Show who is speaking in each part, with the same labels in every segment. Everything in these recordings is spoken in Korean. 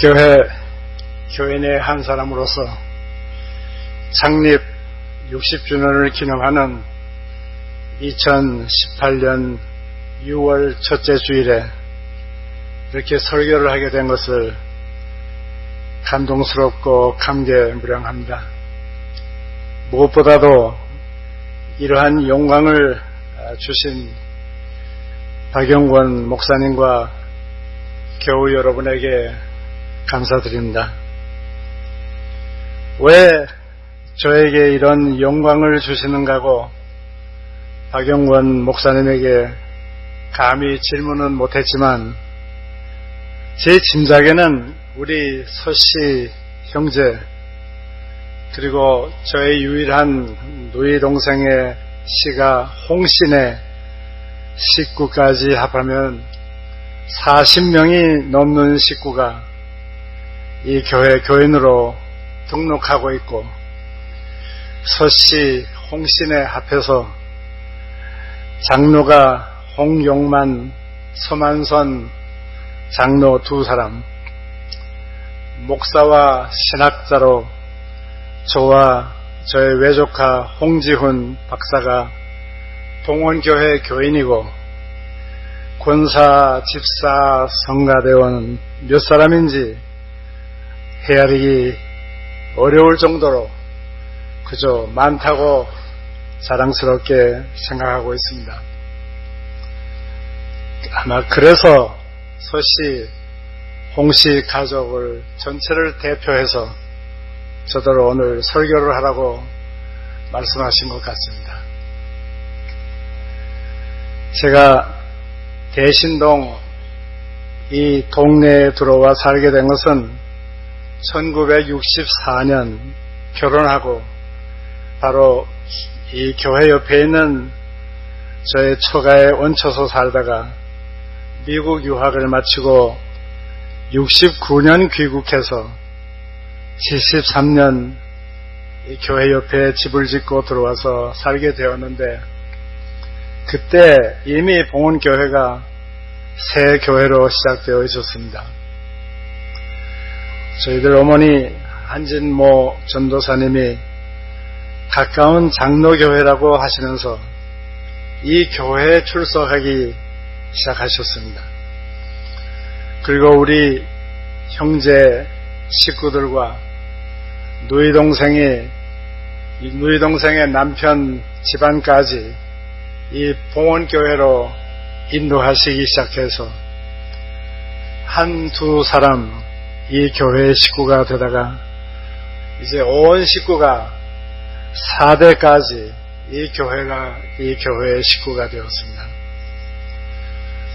Speaker 1: 복음교회 교인의 한 사람으로서 창립 60주년을 기념하는 2018년 6월 첫째 주일에 이렇게 설교를 하게 된 것을 감동스럽고 감개무량합니다. 무엇보다도 이러한 영광을 주신 박영권 목사님과 교우 여러분에게 감사드립니다. 왜 저에게 이런 영광을 주시는가고 박영권 목사님에게 감히 질문은 못했지만 제 짐작에는 우리 서씨 형제 그리고 저의 유일한 누이 동생의 씨가 홍씨네 식구까지 합하면 40명이 넘는 식구가 이 교회 교인으로 등록하고 있고 서씨 홍씨네 합해서 장로가 홍용만 서만선 장로 두 사람, 목사와 신학자로 저와 저의 외조카 홍지훈 박사가 봉원교회 교인이고 권사, 집사, 성가대원 몇 사람인지 헤아리기 어려울 정도로 그저 많다고 자랑스럽게 생각하고 있습니다. 아마 그래서 서씨, 홍씨 가족을 전체를 대표해서 저더러 오늘 설교를 하라고 말씀하신 것 같습니다. 제가 대신동 이 동네에 들어와 살게 된 것은 1964년 결혼하고 바로 이 교회 옆에 있는 저의 처가에 얹혀서 살다가 미국 유학을 마치고 69년 귀국해서 73년 이 교회 옆에 집을 짓고 들어와서 살게 되었는데 그때 이미 봉원교회가 새 교회로 시작되어 있었습니다. 저희들 어머니 한진모 전도사님이 가까운 장로교회라고 하시면서 이 교회에 출석하기 시작하셨습니다. 그리고 우리 형제 식구들과 누이 동생의 남편 집안까지 이 봉원교회로 인도하시기 시작해서 한두 사람 이 교회의 식구가 되다가 이제 온 식구가 4대까지 이 교회의 식구가 되었습니다.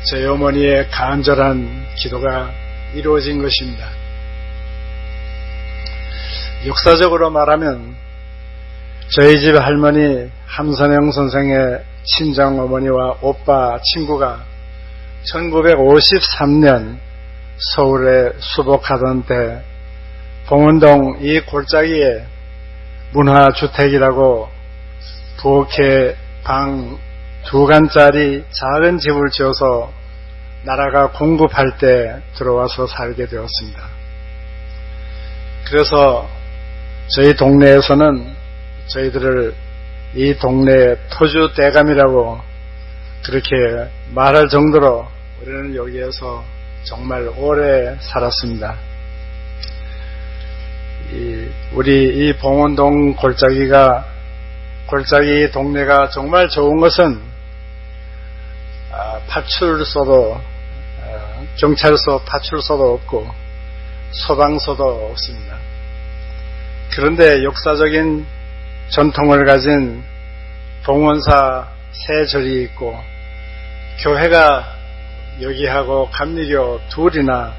Speaker 1: 저희 어머니의 간절한 기도가 이루어진 것입니다. 역사적으로 말하면 저희 집 할머니 함선영 선생의 친정어머니와 오빠 친구가 1953년 서울에 수복하던 때 봉원동 이 골짜기에 문화주택이라고 부엌에 방 2간짜리 작은 집을 지어서 나라가 공급할 때 들어와서 살게 되었습니다. 그래서 저희 동네에서는 저희들을 이 동네의 토주 떼감이라고 그렇게 말할 정도로 우리는 여기에서 정말 오래 살았습니다. 우리 이 봉원동 골짜기 동네가 정말 좋은 것은 파출소도 경찰서 파출소도 없고 소방서도 없습니다. 그런데 역사적인 전통을 가진 봉원사 새 절이 있고 교회가 여기하고 감리교 둘이나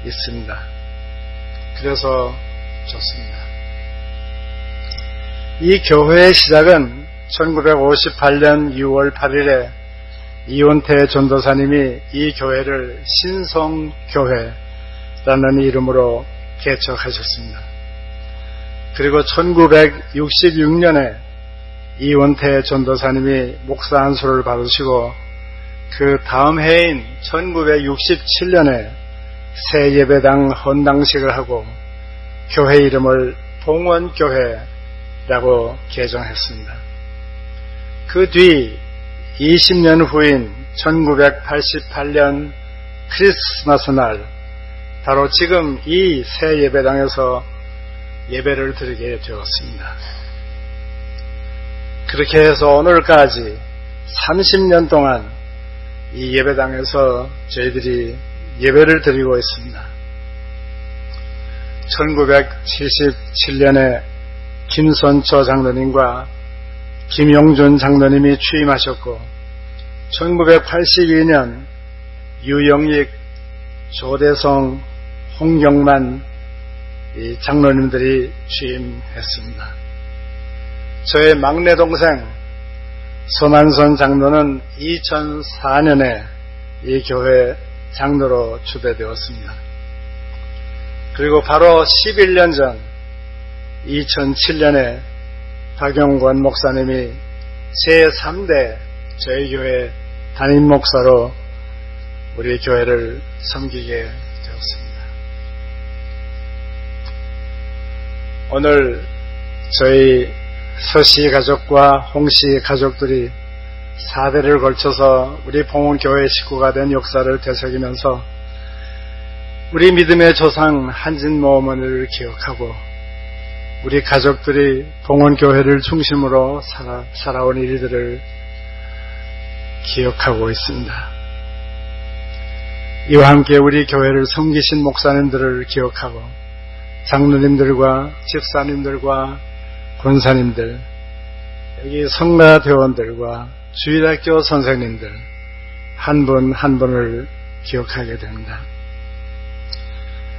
Speaker 1: 있습니다. 그래서 좋습니다. 이 교회의 시작은 1958년 6월 8일에 이원태 전도사님이 이 교회를 신성교회라는 이름으로 개척하셨습니다. 그리고 1966년에 이원태 전도사님이 목사 안수를 받으시고 그 다음 해인 1967년에 새 예배당 헌당식을 하고 교회 이름을 봉헌교회라고 개정했습니다. 그 뒤 20년 후인 1988년 크리스마스 날 바로 지금 이 새 예배당에서 예배를 드리게 되었습니다. 그렇게 해서 오늘까지 30년 동안 이 예배당에서 저희들이 예배를 드리고 있습니다. 1977년에 김선초 장로님과 김용준 장로님이 취임하셨고 1982년 유영익, 조대성, 홍경만 장로님들이 취임했습니다. 저의 막내 동생 손한선 장로는 2004년에 이 교회 장로로 추대되었습니다. 그리고 바로 11년 전 2007년에 박용권 목사님이 제3대 저희 교회 담임 목사로 우리 교회를 섬기게 되었습니다. 오늘 저희 서씨 가족과 홍씨 가족들이 4대를 걸쳐서 우리 봉헌교회 식구가 된 역사를 되새기면서 우리 믿음의 조상 한진모 어머니를 기억하고 우리 가족들이 봉헌교회를 중심으로 살아온 일들을 기억하고 있습니다. 이와 함께 우리 교회를 섬기신 목사님들을 기억하고 장로님들과 집사님들과 권사님들, 여기 성가대원들과 주일학교 선생님들 한 분 한 분을 기억하게 됩니다.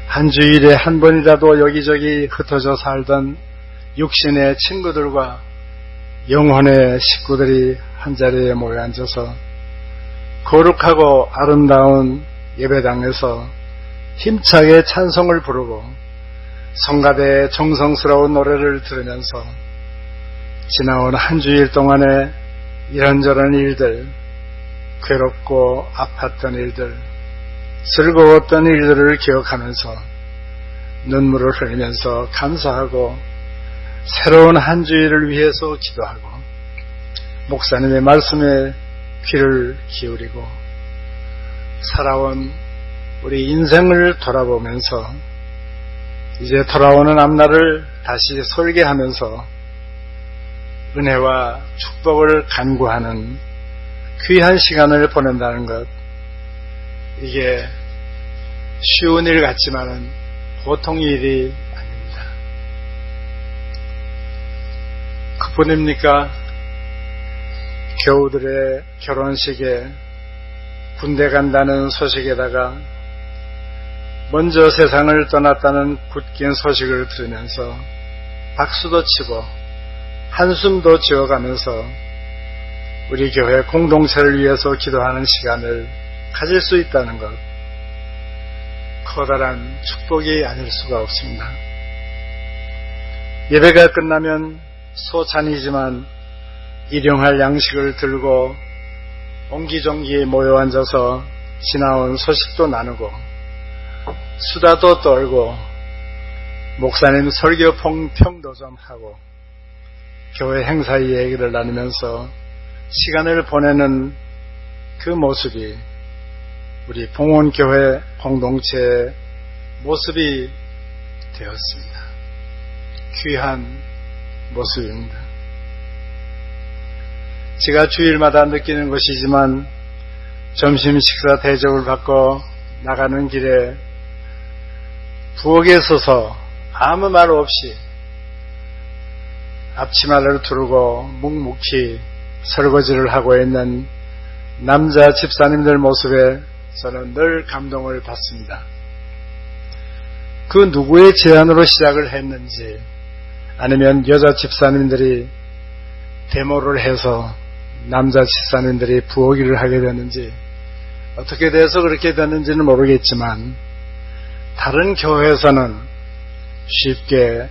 Speaker 1: 한 주일에 한 번이라도 여기저기 흩어져 살던 육신의 친구들과 영혼의 식구들이 한자리에 모여 앉아서 거룩하고 아름다운 예배당에서 힘차게 찬송을 부르고 성가대의 정성스러운 노래를 들으면서 지나온 한 주일 동안의 이런저런 일들, 괴롭고 아팠던 일들, 즐거웠던 일들을 기억하면서 눈물을 흘리면서 감사하고 새로운 한 주일을 위해서 기도하고 목사님의 말씀에 귀를 기울이고 살아온 우리 인생을 돌아보면서 이제 돌아오는 앞날을 다시 설계하면서 은혜와 축복을 간구하는 귀한 시간을 보낸다는 것, 이게 쉬운 일 같지만은 보통 일이 아닙니다. 그뿐입니까? 교우들의 결혼식에 군대 간다는 소식에다가 먼저 세상을 떠났다는 굳긴 소식을 들으면서 박수도 치고 한숨도 지어가면서 우리 교회 공동체를 위해서 기도하는 시간을 가질 수 있다는 것, 커다란 축복이 아닐 수가 없습니다. 예배가 끝나면 소찬이지만 일용할 양식을 들고 옹기종기 모여 앉아서 지나온 소식도 나누고 수다도 떨고 목사님 설교 평도 좀 하고 교회 행사의 얘기를 나누면서 시간을 보내는 그 모습이 우리 봉헌교회 공동체의 모습이 되었습니다. 귀한 모습입니다. 제가 주일마다 느끼는 것이지만 점심 식사 대접을 받고 나가는 길에 부엌에 서서 아무 말 없이 앞치마를 두르고 묵묵히 설거지를 하고 있는 남자 집사님들 모습에 저는 늘 감동을 받습니다. 그 누구의 제안으로 시작을 했는지, 아니면 여자 집사님들이 데모를 해서 남자 집사님들이 부엌 일을 하게 됐는지, 어떻게 돼서 그렇게 됐는지는 모르겠지만 다른 교회에서는 쉽게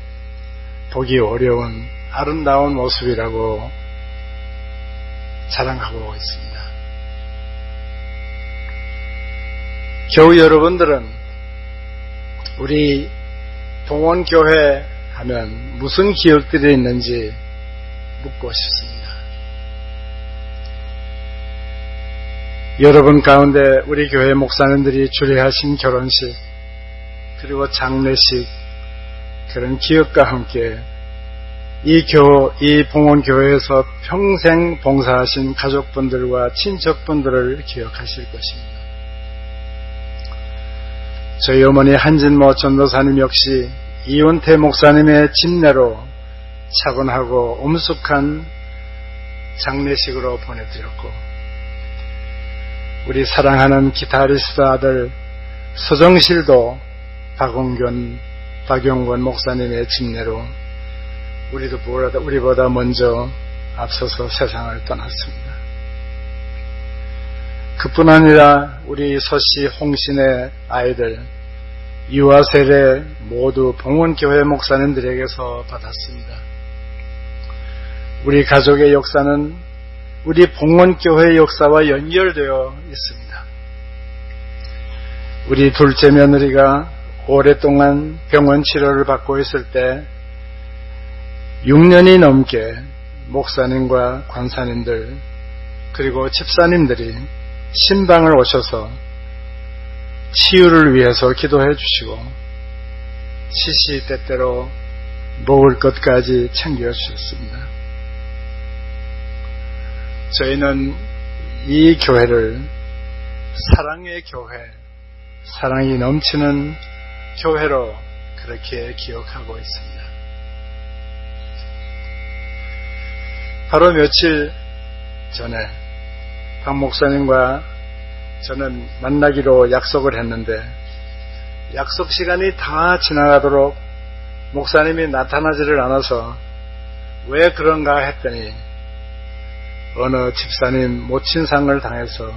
Speaker 1: 보기 어려운 아름다운 모습이라고 자랑하고 있습니다. 교우 여러분들은 우리 봉헌교회 하면 무슨 기억들이 있는지 묻고 싶습니다. 여러분 가운데 우리 교회 목사님들이 주례하신 결혼식 그리고 장례식 그런 기억과 함께 이 봉헌교회에서 평생 봉사하신 가족분들과 친척분들을 기억하실 것입니다. 저희 어머니 한진모 전도사님 역시 이원태 목사님의 집내로 차분하고 엄숙한 장례식으로 보내드렸고, 우리 사랑하는 기타리스트 아들 서정실도 박용권 목사님의 집내로 우리보다 먼저 앞서서 세상을 떠났습니다. 그뿐 아니라 우리 서씨 홍신의 아이들 유아세례 모두 봉헌교회 목사님들에게서 받았습니다. 우리 가족의 역사는 우리 봉헌교회 역사와 연결되어 있습니다. 우리 둘째 며느리가 오랫동안 병원 치료를 받고 있을 때 6년이 넘게 목사님과 관사님들 그리고 집사님들이 신방을 오셔서 치유를 위해서 기도해 주시고 시시때때로 먹을 것까지 챙겨주셨습니다. 저희는 이 교회를 사랑의 교회, 사랑이 넘치는 교회로 그렇게 기억하고 있습니다. 바로 며칠 전에 박 목사님과 저는 만나기로 약속을 했는데 약속 시간이 다 지나가도록 목사님이 나타나지를 않아서 왜 그런가 했더니 어느 집사님 모친상을 당해서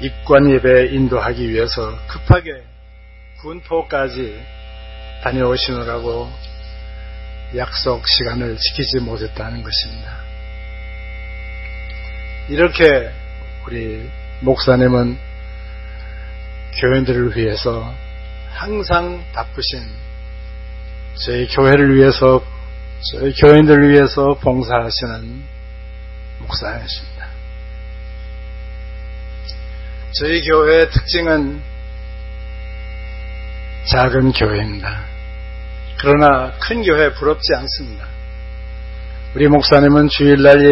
Speaker 1: 입관 예배 인도하기 위해서 급하게 군포까지 다녀오시느라고 약속 시간을 지키지 못했다는 것입니다. 이렇게 우리 목사님은 교인들을 위해서 항상 바쁘신 저희 교회를 위해서 저희 교인들을 위해서 봉사하시는 목사이십니다. 저희 교회의 특징은 작은 교회입니다. 그러나 큰 교회 부럽지 않습니다. 우리 목사님은 주일날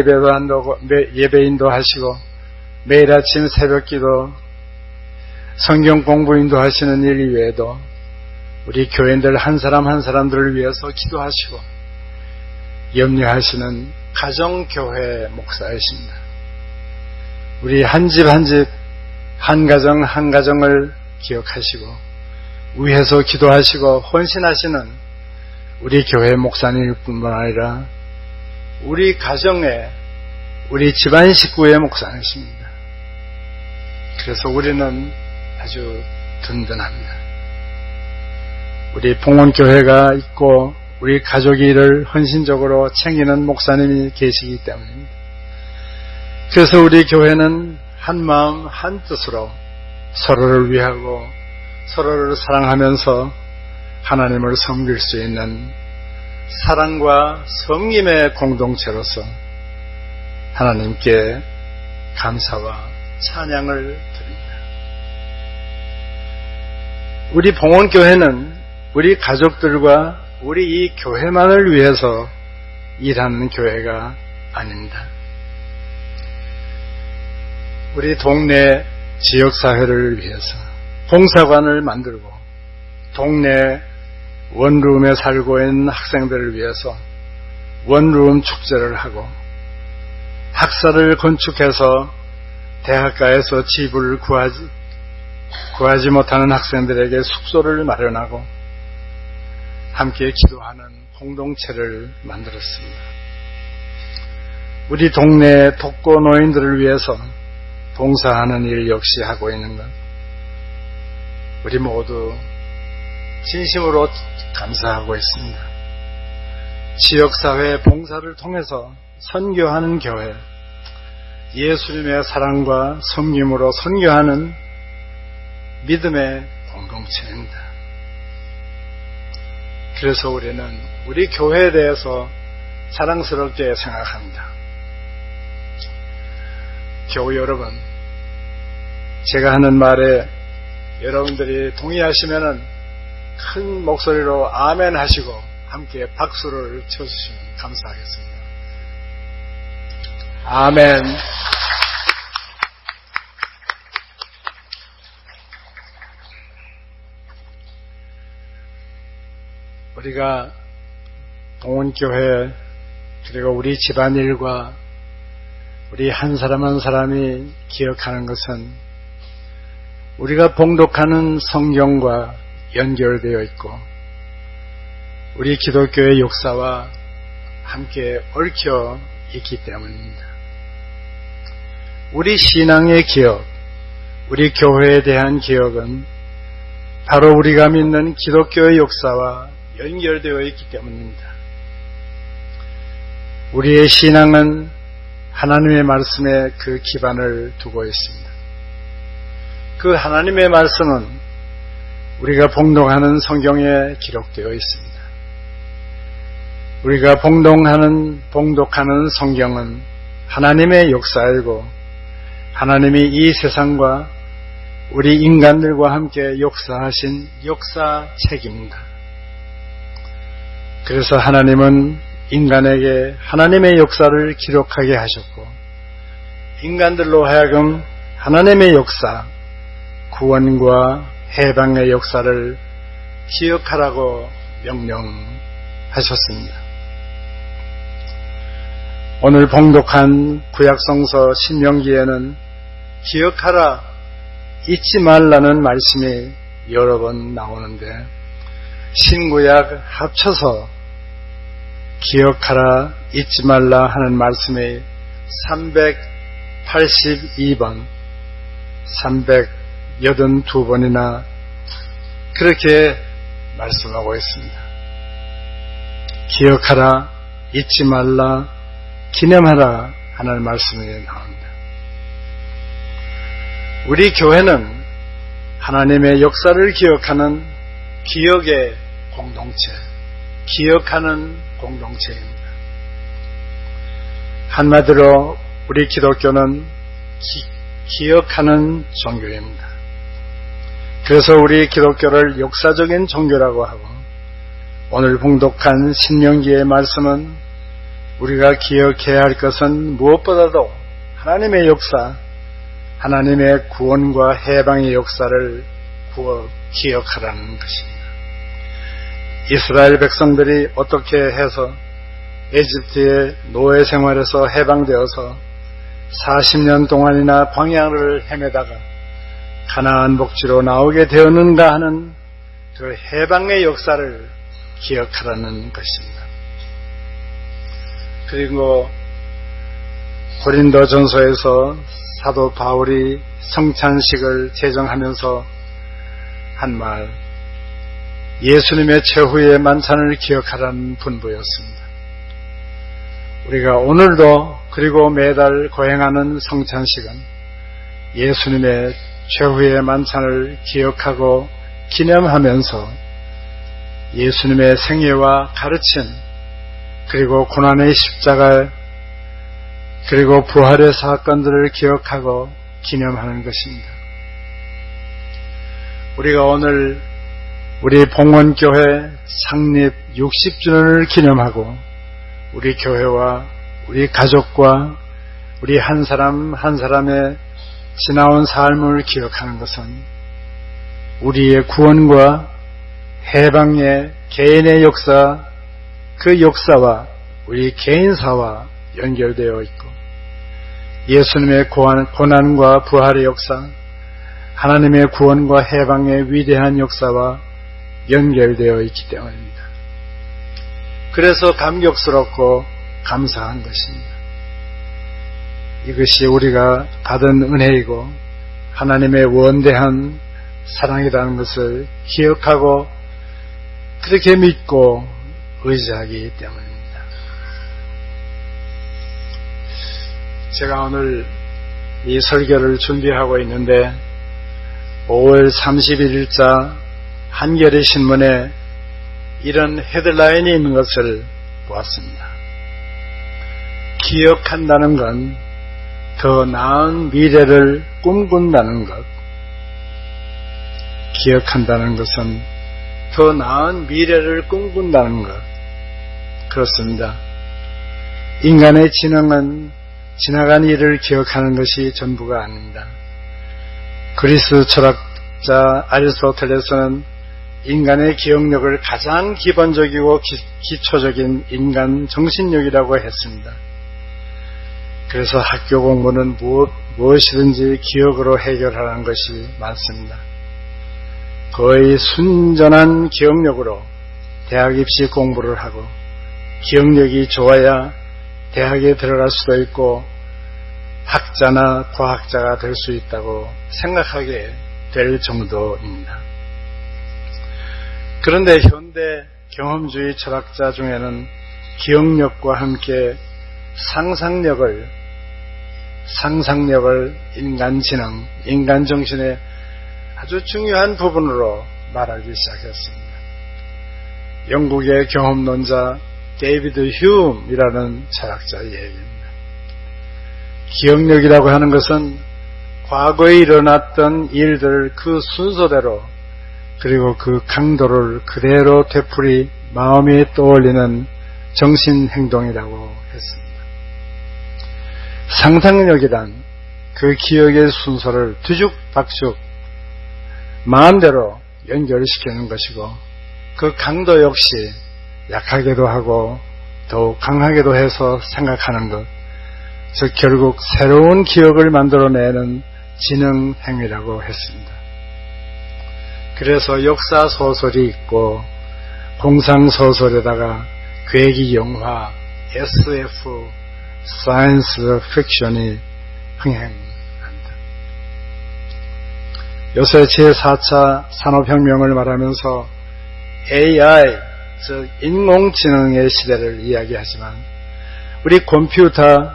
Speaker 1: 예배인도 하시고 매일 아침 새벽기도 성경 공부인도 하시는 일 이외에도 우리 교인들 한 사람 한 사람들을 위해서 기도하시고 염려하시는 가정교회 목사이십니다. 우리 한 집 한 집 한 가정 한 가정을 기억하시고 위해서 기도하시고 헌신하시는 우리 교회 목사님일 뿐만 아니라 우리 가정의 우리 집안 식구의 목사님이십니다. 그래서 우리는 아주 든든합니다. 우리 봉헌교회가 있고 우리 가족이 이를 헌신적으로 챙기는 목사님이 계시기 때문입니다. 그래서 우리 교회는 한 마음 한 뜻으로 서로를 위하고 서로를 사랑하면서 하나님을 섬길 수 있는 사랑과 섬김의 공동체로서 하나님께 감사와 찬양을 드립니다. 우리 봉헌교회는 우리 가족들과 우리 이 교회만을 위해서 일하는 교회가 아닙니다. 우리 동네 지역사회를 위해서 봉사관을 만들고 동네 원룸에 살고 있는 학생들을 위해서 원룸 축제를 하고 학사를 건축해서 대학가에서 집을 구하지 못하는 학생들에게 숙소를 마련하고 함께 기도하는 공동체를 만들었습니다. 우리 동네 독거노인들을 위해서 봉사하는 일 역시 하고 있는 것 우리 모두 진심으로 감사하고 있습니다. 지역사회 봉사를 통해서 선교하는 교회, 예수님의 사랑과 섬김으로 선교하는 믿음의 공동체입니다. 그래서 우리는 우리 교회에 대해서 자랑스럽게 생각합니다. 교우 여러분, 제가 하는 말에 여러분들이 동의하시면은 큰 목소리로 아멘 하시고 함께 박수를 쳐주시면 감사하겠습니다. 아멘. 우리가 봉헌교회 그리고 우리 집안일과 우리 한 사람 한 사람이 기억하는 것은 우리가 봉독하는 성경과 연결되어 있고 우리 기독교의 역사와 함께 얽혀 있기 때문입니다. 우리 신앙의 기억, 우리 교회에 대한 기억은 바로 우리가 믿는 기독교의 역사와 연결되어 있기 때문입니다. 우리의 신앙은 하나님의 말씀에 그 기반을 두고 있습니다. 그 하나님의 말씀은 우리가 봉독하는 성경에 기록되어 있습니다. 우리가 봉독하는 성경은 하나님의 역사이고 하나님이 이 세상과 우리 인간들과 함께 역사하신 역사책입니다. 그래서 하나님은 인간에게 하나님의 역사를 기록하게 하셨고 인간들로 하여금 하나님의 역사, 구원과 해방의 역사를 기억하라고 명령하셨습니다. 오늘 봉독한 구약성서 신명기에는 기억하라, 잊지 말라는 말씀이 여러 번 나오는데 신구약 합쳐서 기억하라, 잊지 말라 하는 말씀이 382번, 382번이나 그렇게 말씀하고 있습니다. 기억하라, 잊지 말라, 기념하라 하는 말씀이 나옵니다. 우리 교회는 하나님의 역사를 기억하는 기억의 공동체, 기억하는 공동체입니다. 한마디로 우리 기독교는 기억하는 종교입니다. 그래서 우리 기독교를 역사적인 종교라고 하고 오늘 봉독한 신명기의 말씀은 우리가 기억해야 할 것은 무엇보다도 하나님의 역사, 하나님의 구원과 해방의 역사를 기억하라는 것입니다. 이스라엘 백성들이 어떻게 해서 에집트의 노예 생활에서 해방되어서 40년 동안이나 광야를 헤매다가 가나안 복지로 나오게 되었는가 하는 그 해방의 역사를 기억하라는 것입니다. 그리고 고린도전서에서 사도 바울이 성찬식을 제정하면서 한 말, 예수님의 최후의 만찬을 기억하라는 분부였습니다. 우리가 오늘도 그리고 매달 거행하는 성찬식은 예수님의 최후의 만찬을 기억하고 기념하면서 예수님의 생애와 가르침, 그리고 고난의 십자가, 그리고 부활의 사건들을 기억하고 기념하는 것입니다. 우리가 오늘 우리 봉헌교회 창립 60주년을 기념하고 우리 교회와 우리 가족과 우리 한 사람 한 사람의 지나온 삶을 기억하는 것은 우리의 구원과 해방의 개인의 역사, 그 역사와 우리 개인사와 연결되어 있고 예수님의 고난과 부활의 역사, 하나님의 구원과 해방의 위대한 역사와 연결되어 있기 때문입니다. 그래서 감격스럽고 감사한 것입니다. 이것이 우리가 받은 은혜이고 하나님의 원대한 사랑이라는 것을 기억하고 그렇게 믿고 의지하기 때문입니다. 제가 오늘 이 설교를 준비하고 있는데 5월 31일자 한겨레 신문에 이런 헤드라인이 있는 것을 보았습니다. 기억한다는 건 더 나은 미래를 꿈꾼다는 것. 기억한다는 것은 더 나은 미래를 꿈꾼다는 것. 그렇습니다. 인간의 지능은 지나간 일을 기억하는 것이 전부가 아닙니다. 그리스 철학자 아리스토텔레스는 인간의 기억력을 가장 기본적이고 기초적인 인간 정신력이라고 했습니다. 그래서 학교 공부는 무엇이든지 기억으로 해결하라는 것이 많습니다. 거의 순전한 기억력으로 대학 입시 공부를 하고 기억력이 좋아야 대학에 들어갈 수도 있고 학자나 과학자가 될 수 있다고 생각하게 될 정도입니다. 그런데 현대 경험주의 철학자 중에는 기억력과 함께 상상력을 인간지능, 인간정신의 아주 중요한 부분으로 말하기 시작했습니다. 영국의 경험론자 데이비드 휴움이라는 철학자의 얘기입니다. 기억력이라고 하는 것은 과거에 일어났던 일들을 그 순서대로 그리고 그 강도를 그대로 되풀이 마음에 떠올리는 정신행동이라고 했습니다. 상상력이란 그 기억의 순서를 뒤죽박죽 마음대로 연결시키는 것이고 그 강도 역시 약하게도 하고 더욱 강하게도 해서 생각하는 것, 즉 결국 새로운 기억을 만들어내는 지능 행위라고 했습니다. 그래서 역사 소설이 있고 공상 소설에다가 괴기 영화, SF, 사이언스 픽션이 흥행한다. 요새 제4차 산업혁명을 말하면서 AI, 즉 인공지능의 시대를 이야기하지만 우리 컴퓨터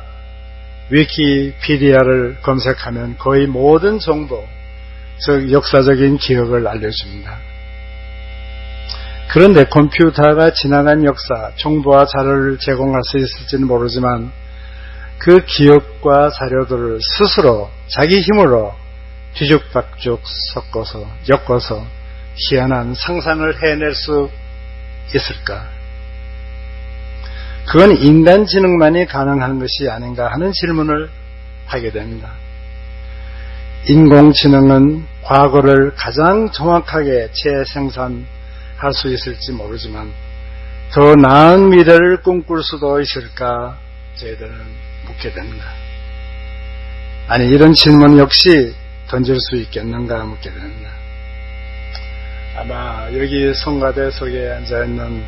Speaker 1: 위키피디아를 검색하면 거의 모든 정보, 즉 역사적인 기억을 알려줍니다. 그런데 컴퓨터가 지나간 역사, 정보와 자료를 제공할 수 있을지는 모르지만 그 기억과 자료들을 스스로 자기 힘으로 뒤죽박죽 엮어서 희한한 상상을 해낼 수 있을까? 그건 인간지능만이 가능한 것이 아닌가 하는 질문을 하게 됩니다. 인공지능은 과거를 가장 정확하게 재생산할 수 있을지 모르지만 더 나은 미래를 꿈꿀 수도 있을까? 저희들은 묻게 됩니다. 아니, 이런 질문 역시 던질 수 있겠는가 묻게 됩니다. 아마 여기 성가대석에 앉아있는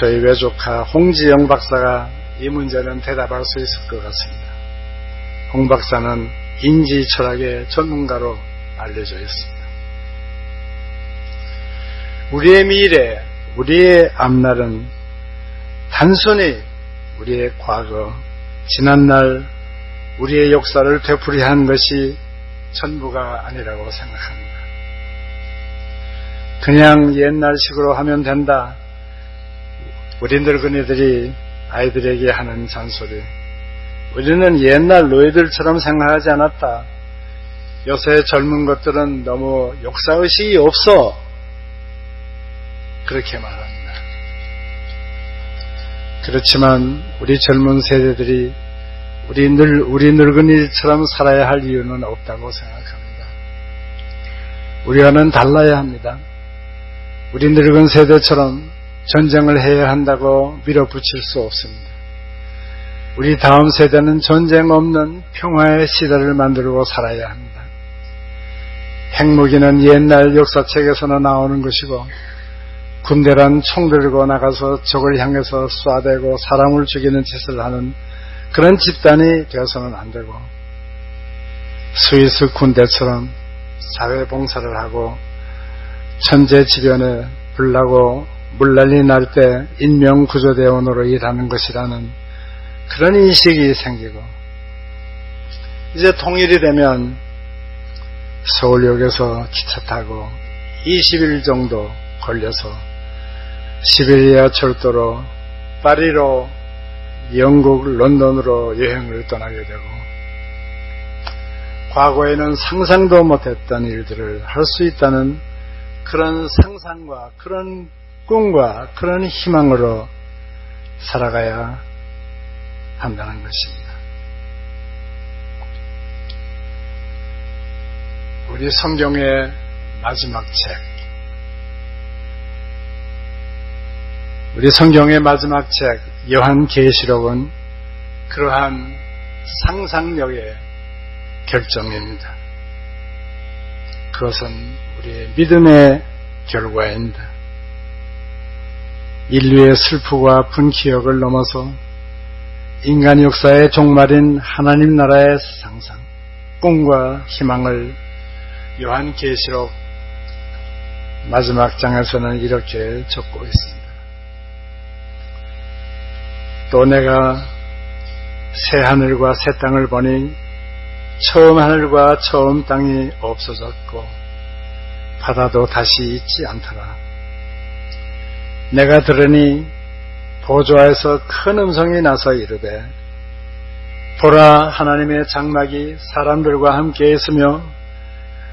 Speaker 1: 저희 외조카 홍지영 박사가 이 문제는 대답할 수 있을 것 같습니다. 홍 박사는 인지철학의 전문가로 알려져 있습니다. 우리의 미래, 우리의 앞날은 단순히 우리의 과거, 지난날 우리의 역사를 되풀이한 것이 전부가 아니라고 생각합니다. 그냥 옛날식으로 하면 된다. 우리 늙은이들이 아이들에게 하는 잔소리. 우리는 옛날 노예들처럼 생각하지 않았다. 요새 젊은 것들은 너무 역사의식이 없어. 그렇게 말합니다. 그렇지만 우리 젊은 세대들이 우리 늙은이처럼 살아야 할 이유는 없다고 생각합니다. 우리와는 달라야 합니다. 우리 늙은 세대처럼 전쟁을 해야 한다고 밀어붙일 수 없습니다. 우리 다음 세대는 전쟁 없는 평화의 시대를 만들고 살아야 합니다. 핵무기는 옛날 역사책에서나 나오는 것이고 군대란 총 들고 나가서 적을 향해서 쏴대고 사람을 죽이는 짓을 하는 그런 집단이 되어서는 안 되고 스위스 군대처럼 사회봉사를 하고 천재지변에 불나고 물난리 날 때 인명구조대원으로 일하는 것이라는 그런 인식이 생기고 이제 통일이 되면 서울역에서 기차 타고 20일 정도 걸려서 시베리아 철도로 파리로 영국 런던으로 여행을 떠나게 되고 과거에는 상상도 못했던 일들을 할 수 있다는 그런 상상과 그런 꿈과 그런 희망으로 살아가야 한다는 것입니다. 우리 성경의 마지막 책, 우리 성경의 마지막 책 요한계시록은 그러한 상상력의 결정입니다. 그것은 우리의 믿음의 결과입니다. 인류의 슬픔과 분기역을 넘어서 인간 역사의 종말인 하나님 나라의 상상, 꿈과 희망을 요한계시록 마지막 장에서는 이렇게 적고 있습니다. 또 내가 새 하늘과 새 땅을 보니 처음 하늘과 처음 땅이 없어졌고 바다도 다시 있지 않더라. 내가 들으니 보좌에서 큰 음성이 나서 이르되 보라, 하나님의 장막이 사람들과 함께 있으며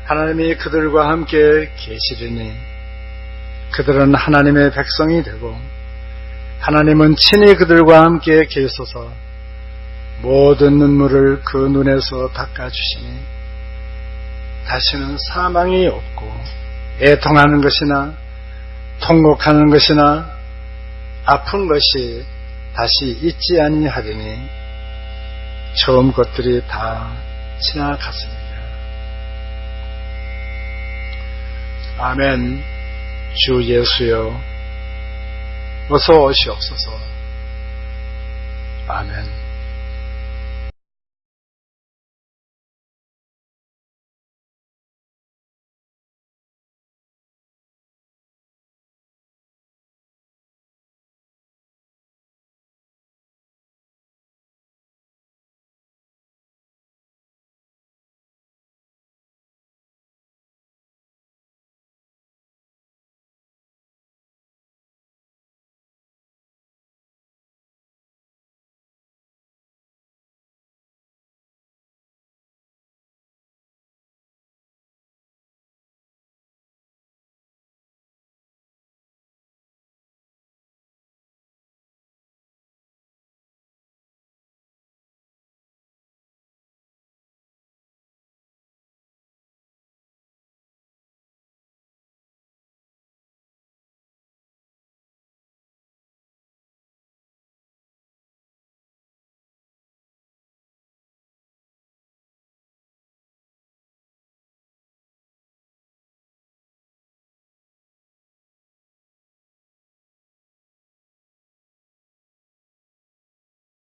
Speaker 1: 하나님이 그들과 함께 계시리니 그들은 하나님의 백성이 되고 하나님은 친히 그들과 함께 계소서 모든 눈물을 그 눈에서 닦아주시니 다시는 사망이 없고 애통하는 것이나 통곡하는 것이나 아픈 것이 다시 있지 아니하리니 처음 것들이 다 지나갔습니다. 아멘. 주 예수여 어서 오시옵소서. 아멘.